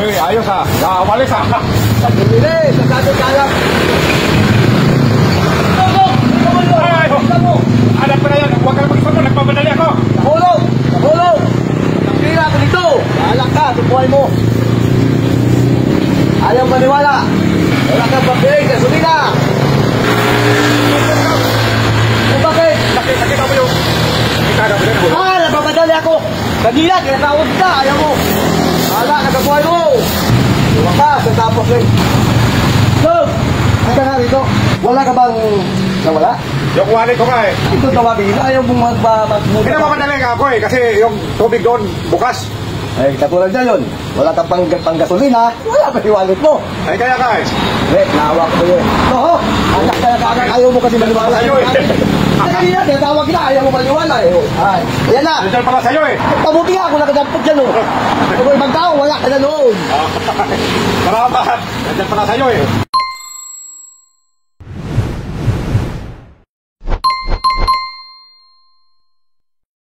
Uy, ayos ha. Nakakawalis ha. Pagkili, sasado kaya. Alam ko na yan. Huwag ka na mag-isip mo. Nagpapadali ako. Nahulog! Nahulog! Nakira ako dito. Alak ka, tupuhay mo. Ayaw maniwala. Wala kang pagkilig, gasolina. Bakit? Nakita mo yung... Nakita mo yun. Napapadali ako. Kanina, kinatawag ka. Ayaw mo. Wala, nagkabuhay mo. Iwan ka, sa tapos eh. So, ay ka nga rito. Wala ka bang nawala? Yung wallet ko nga eh. Ito tawagin. Ayaw mong magmumuta. Pinapapadali nga ako eh. Kasi yung tubig doon, bukas. Ay, katulad niya yun. Wala kang pang gasolina. Wala pa yung wallet mo. Ay, kaya ka eh. Nawa ko yun. Oo, anak kaya kagad. Ayaw mo kasi maniwala. Sa'yo eh. Kanina, tinatawag kita. Ayaw mo maniwala eh. Ay, ayan na. Nandiyan pala sa'yo eh. Pabuti nga ako nakadampot dyan oh. Kung ibang tao, wala ka na noon. Salamat. Nandiyan pala sa'yo eh.